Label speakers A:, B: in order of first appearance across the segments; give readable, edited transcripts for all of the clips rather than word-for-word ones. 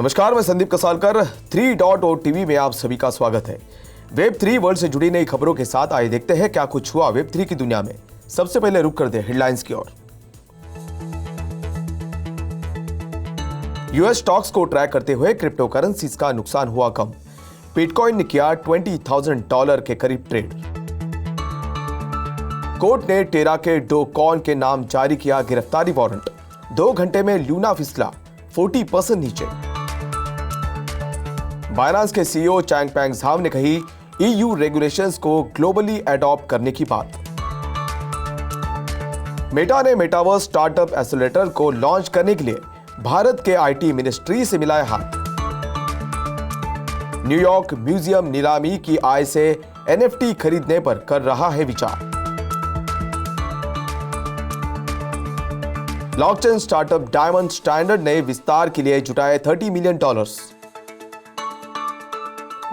A: नमस्कार, मैं Sandeep कसालकर। 3.o TV में आप सभी का स्वागत है। वेब 3 वर्ल्ड से जुड़ी नई खबरों के साथ आइए देखते हैं क्या कुछ हुआ वेब 3 की दुनिया में। सबसे पहले रुक कर दे हेडलाइंस की ओर। यूएस स्टॉक्स को ट्रैक करते हुए क्रिप्टो करेंसीज का नुकसान हुआ कम। बिटकॉइन ने किया $20,000 के करीब ट्रेड। कोर्ट ने टेरा के डो कॉन के नाम जारी किया गिरफ्तारी वारंट। 2 घंटे में लूना फिसला 40% नीचे। बाइनांस के सीईओ चैंगपेंग झाओ ने कही ईयू रेगुलेशंस को ग्लोबली अडॉप्ट करने की बात। मेटा ने मेटावर्स स्टार्टअप एक्सेलरेटर को लॉन्च करने के लिए भारत के आईटी मिनिस्ट्री से मिलाए हाथ। न्यूयॉर्क म्यूजियम नीलामी की आय से एनएफटी खरीदने पर कर रहा है विचार। ब्लॉकचेन स्टार्टअप डायमंड स्टैंडर्ड ने विस्तार के लिए जुटाए $30 मिलियन।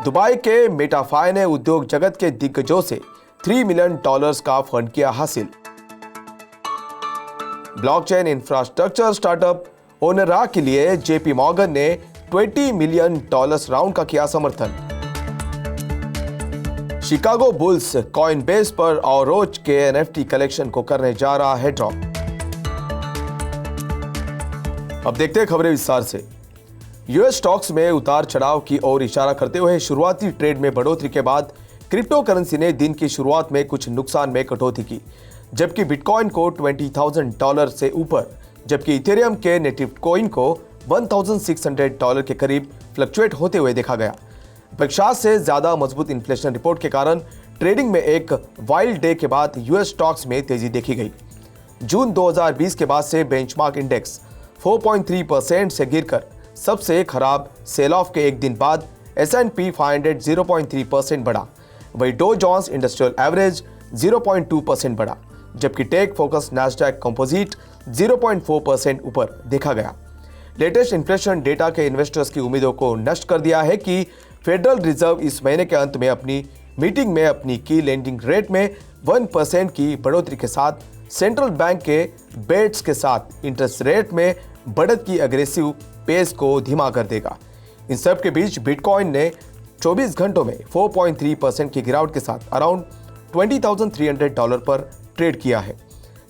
A: दुबई के मेटाफाई ने उद्योग जगत के दिग्गजों से $3 मिलियन का फंड किया हासिल। ब्लॉकचेन इंफ्रास्ट्रक्चर स्टार्टअप ओनरा के लिए जेपी मॉर्गन ने $20 मिलियन राउंड का किया समर्थन। शिकागो बुल्स कॉइनबेस पर और रोज के एनएफटी कलेक्शन को करने जा रहा है ड्रॉप। अब देखते हैं खबरें विस्तार से। यूएस स्टॉक्स में उतार चढ़ाव की ओर इशारा करते हुए शुरुआती ट्रेड में बढ़ोतरी के बाद क्रिप्टो करेंसी ने दिन की शुरुआत में कुछ नुकसान में कटौती की, जबकि बिटकॉइन को $20,000 से ऊपर, जबकि इथेरियम के नेटिव कॉइन को $1,600 के करीब फ्लक्चुएट होते हुए देखा गया। अपेक्षा से ज्यादा मजबूत इन्फ्लेशन रिपोर्ट के कारण ट्रेडिंग में एक वाइल्ड डे के बाद यूएस स्टॉक्स में तेजी देखी गई। जून 2020 के बाद से बेंचमार्क इंडेक्स 4.3% से गिरकर सबसे खराब सेल ऑफ के एक दिन बाद S&P 500 0.3% बढ़ा। वही डो जोन्स इंडस्ट्रियल एवरेज 0.2% बढ़ा, जबकि टेक फोकस नैस्डैक कंपोजिट 0.4% ऊपर देखा गया। लेटेस्ट इन्फ्लेशन डेटा के इन्वेस्टर्स की उम्मीदों को नष्ट कर दिया है कि फेडरल रिजर्व इस महीने के अंत में अपनी मीटिंग में अपनी की लेंडिंग रेट में 1% की बढ़ोतरी के साथ सेंट्रल बैंक के बेट्स के साथ इंटरेस्ट रेट में बढ़त की अग्रेसिव पेस को धीमा कर देगा। इन सब के बीच बिटकॉइन ने 24 घंटों में 4.3% की गिरावट के साथ अराउंड $20,300 पर ट्रेड किया है,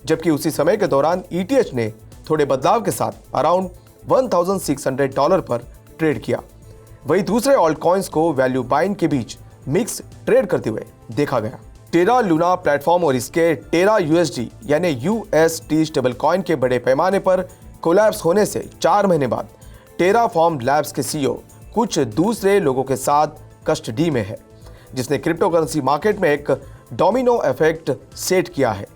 A: जबकि उसी समय के दौरान ETH ने थोड़े बदलाव के साथ अराउंड $1,600 पर ट्रेड किया। वही दूसरे ऑल्ट कॉइन्स को वैल्यू बाइंग के बीच मिक्स ट्रेड करते हुए देखा गया। टेरा लूना प्लेटफॉर्म और इसके टेरा USD यानी UST स्टेबल कॉइन के बड़े पैमाने पर कोलैप्स होने से 4 महीने बाद टेराफॉर्म लैब्स के सीईओ कुछ दूसरे लोगों के साथ कस्टडी में है, जिसने क्रिप्टो करेंसी मार्केट में एक डोमिनो इफेक्ट सेट किया है।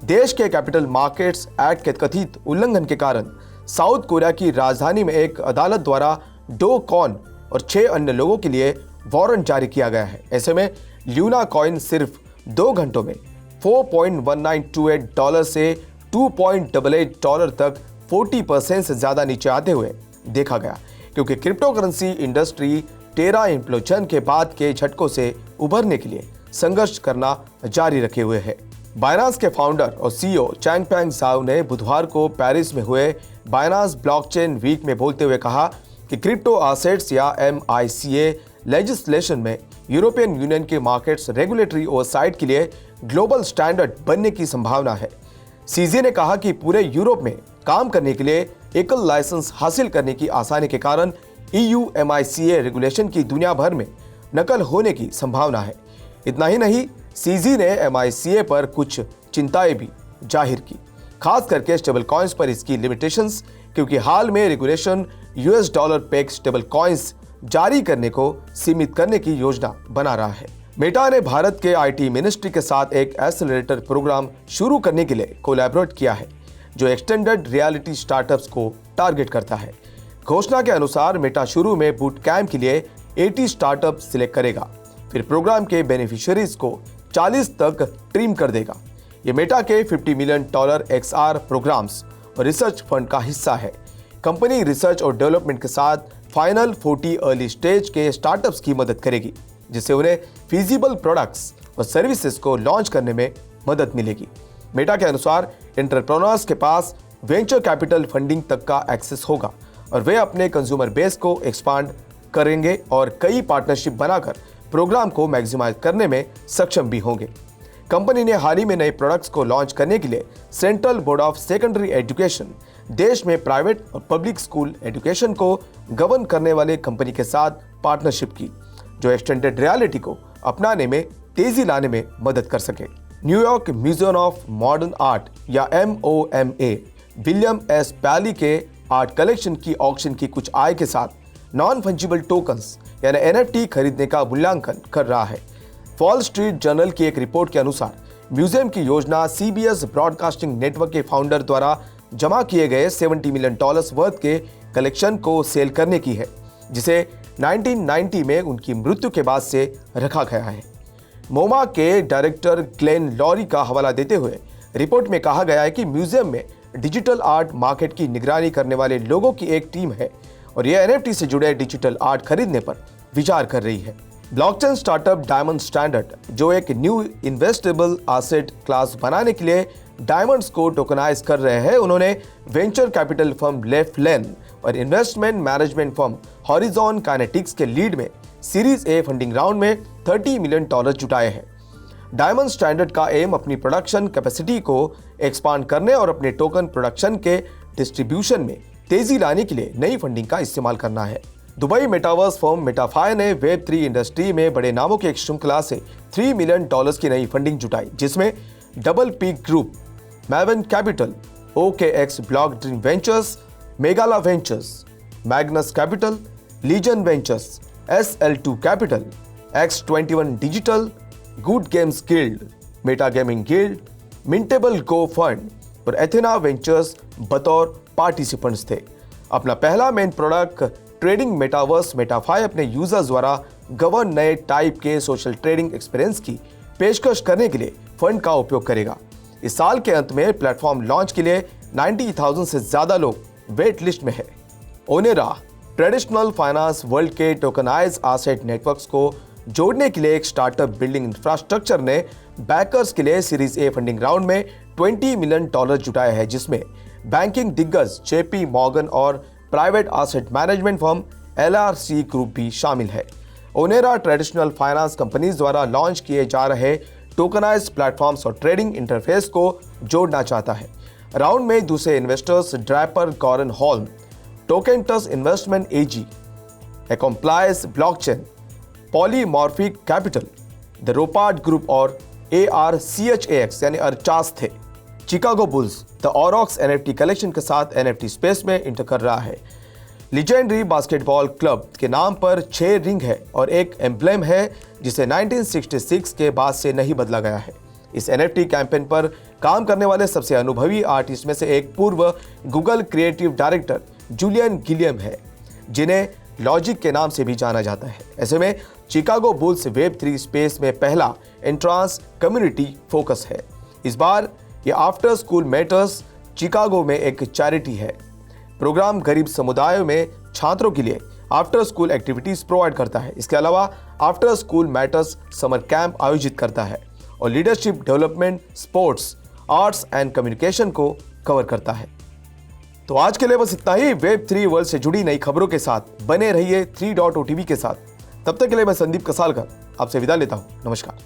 A: देश के कैपिटल मार्केट्स एक्ट के कथित उल्लंघन के कारण साउथ कोरिया की राजधानी में एक अदालत द्वारा डो कॉन और 6 अन्य लोगों के लिए वारंट जारी किया गया है। ऐसे में लूना कॉइन सिर्फ 2 घंटों में $4.1928 से $2.88 तक 40% से ज्यादा नीचे आते हुए देखा गया, क्योंकि क्रिप्टो करेंसी इंडस्ट्री टेरा इम्प्लोजन के बाद के झटकों से उभरने के लिए संघर्ष करना जारी रखे हुए है। बाइनांस के फाउंडर और सीईओ चैंगपेंग झाओ ने बुधवार को पेरिस में हुए बाइनांस ब्लॉकचेन वीक में बोलते हुए कहा कि क्रिप्टो एसेट्स या MiCA लेजिस्लेशन में यूरोपियन यूनियन के मार्केट्स रेगुलेटरी ओवरसाइट के लिए ग्लोबल स्टैंडर्ड बनने की संभावना है। सीजी ने कहा कि पूरे यूरोप में काम करने के लिए एकल लाइसेंस हासिल करने की आसानी के कारण EU MiCA रेगुलेशन की दुनिया भर में नकल होने की संभावना है। इतना ही नहीं, सीजी ने MiCA पर कुछ चिंताएं भी जाहिर की, खास करके स्टेबल कॉइन्स पर इसकी लिमिटेशंस, क्योंकि हाल में रेगुलेशन $, पेग स्टेबल कॉइन्स जारी करने को सीमित करने की योजना बना रहा है। मेटा ने भारत के आईटी मिनिस्ट्री के साथ एक एक्सेलरेटर प्रोग्राम शुरू करने के लिए कोलैबोरेट किया है, जो एक्सटेंडेड रियलिटी स्टार्टअप्स को टारगेट करता है। घोषणा के अनुसार मेटा शुरू में बूट कैंप के लिए 80 स्टार्टअप सिलेक्ट करेगा, फिर प्रोग्राम के बेनिफिशियरीज को 40 तक ट्रिम कर देगा। ये मेटा के $50 मिलियन XR प्रोग्राम्स और रिसर्च फंड का हिस्सा है। कंपनी रिसर्च और डेवलपमेंट के साथ फाइनल 40 अर्ली स्टेज के स्टार्टअप्स की मदद करेगी, जिससे उन्हें फीजिबल प्रोडक्ट्स और सर्विसेज को लॉन्च करने में मदद मिलेगी। मेटा के अनुसार एंटरप्रेन्योर्स के पास वेंचर कैपिटल फंडिंग तक का एक्सेस होगा और वे अपने कंज्यूमर बेस को एक्सपांड करेंगे और कई पार्टनरशिप बनाकर प्रोग्राम को मैक्सिमाइज करने में सक्षम भी होंगे। कंपनी ने हाल ही में नए प्रोडक्ट्स को लॉन्च करने के लिए central board of secondary education, देश में प्राइवेट और पब्लिक स्कूल एजुकेशन को गवर्न करने वाले कंपनी के साथ पार्टनरशिप की, जो एक्सटेंडेड रियलिटी को अपनाने में तेजी लाने में मदद कर सके। New York museum of modern art या MOMA विलियम एस पैली के आर्ट कलेक्शन की ऑक्शन की कुछ आय के साथ नॉन फंजिबल टोकन्स यानी NFT खरीदने का मूल्यांकन कर रहा है। वॉल स्ट्रीट जर्नल की एक रिपोर्ट के अनुसार म्यूजियम की योजना CBS ब्रॉडकास्टिंग नेटवर्क के फाउंडर द्वारा जमा किए गए $70 मिलियन वर्थ के कलेक्शन को सेल करने की है, जिसे 1990 में उनकी मृत्यु के बाद से रखा गया है। मोमा के डायरेक्टर ग्लेन लॉरी का हवाला देते हुए रिपोर्ट में कहा गया है कि म्यूजियम में डिजिटल आर्ट मार्केट की निगरानी करने वाले लोगों की एक टीम है और यह NFT से जुड़े डिजिटल आर्ट खरीदने पर विचार कर रही है। ब्लॉकचेन स्टार्टअप डायमंड स्टैंडर्ड, जो एक न्यू इन्वेस्टेबल एसेट क्लास बनाने के लिए डायमंड्स को टोकनाइज कर रहे हैं, उन्होंने वेंचर कैपिटल फर्म लेफ्टलेन और investment management firm horizon kinetics के लीड में सीरीज A फंडिंग राउंड में $30 मिलियन जुटाए हैं। डायमंड स्टैंडर्ड का एम अपनी प्रोडक्शन कैपेसिटी को एक्सपांड करने और अपने टोकन प्रोडक्शन के डिस्ट्रीब्यूशन में तेजी लाने के लिए नई फंडिंग का इस्तेमाल करना है। दुबई मेटावर्स फर्म मेटाफाई ने Web3 इंडस्ट्री में बड़े नामों की एक श्रृंखला से $3 मिलियन की नई फंडिंग जुटाई, जिसमें double peak group, Maven capital, OKX block dream ventures, Megala ventures, Magnus capital, Legion ventures, SL2 capital, X21 digital, good games guild, meta gaming guild, Mintable go fund और एथेना वेंचर्स बतौर participants थे। अपना पहला main product trading metaverse Metafi अपने users द्वारा govern नए type के social trading experience की पेशकश करने के लिए फंड का उपयोग करेगा। इस साल के अंत में प्लेटफॉर्म लॉन्च के लिए 90,000 से ज्यादा लोग वेट लिस्ट में है। ओनेरा ट्रेडिशनल फाइनेंस वर्ल्ड के टोकनाइज एसेट नेटवर्क्स को जोड़ने के लिए एक स्टार्टअप बिल्डिंग इंफ्रास्ट्रक्चर ने बैकर्स के लिए सीरीज A फंडिंग राउंड में $20 मिलियन जुटाए हैं, जिसमें बैंकिंग दिग्गज JP मॉर्गन और private asset management firm LRC group भी शामिल है। ओनेरा ट्रेडिशनल फाइनेंस कंपनीज द्वारा लॉन्च किए जा रहे टोकनाइज्ड प्लेटफॉर्म्स और ट्रेडिंग इंटरफेस को जोड़ना चाहता है। राउंड में दूसरे investors Draper Goren Holm, Tokentus investment AG, Accomplice blockchain, polymorphic capital, the Ropard group और ARCHAX यानी अर्चास थे। Chicago Bulls the Aurox NFT collection के साथ NFT स्पेस में इंटर कर रहा है। लीजेंडरी बास्केटबॉल क्लब के नाम पर 6 रिंग है और एक एम्ब्लेम है जिसे 1966 के बाद से नहीं बदला गया है। इस NFT कैंपेन पर काम करने वाले सबसे अनुभवी आर्टिस्ट में से एक पूर्व Google creative director Julian Gilliam है, जिन्हें लॉजिक के नाम से भी जाना जाता है। ऐसे में चिकागो बुल्स Web3 स्पेस में पहला एंट्रांस कम्युनिटी फोकस है। इस बार ये आफ्टर स्कूल मैटर्स चिकागो में एक चैरिटी है। प्रोग्राम गरीब समुदायों में छात्रों के लिए आफ्टर स्कूल एक्टिविटीज प्रोवाइड करता है। इसके अलावा after school matters summer camp आयोजित करता है और leadership development, sports, arts and communication को कवर करता है। तो आज के लिए बस इतना ही। Web3 वर्ल्ड से जुड़ी नई खबरों के साथ बने रहिए 3.OTV के साथ। तब तक के लिए मैं संदीप कसालकर आपसे विदा लेता हूं। नमस्कार।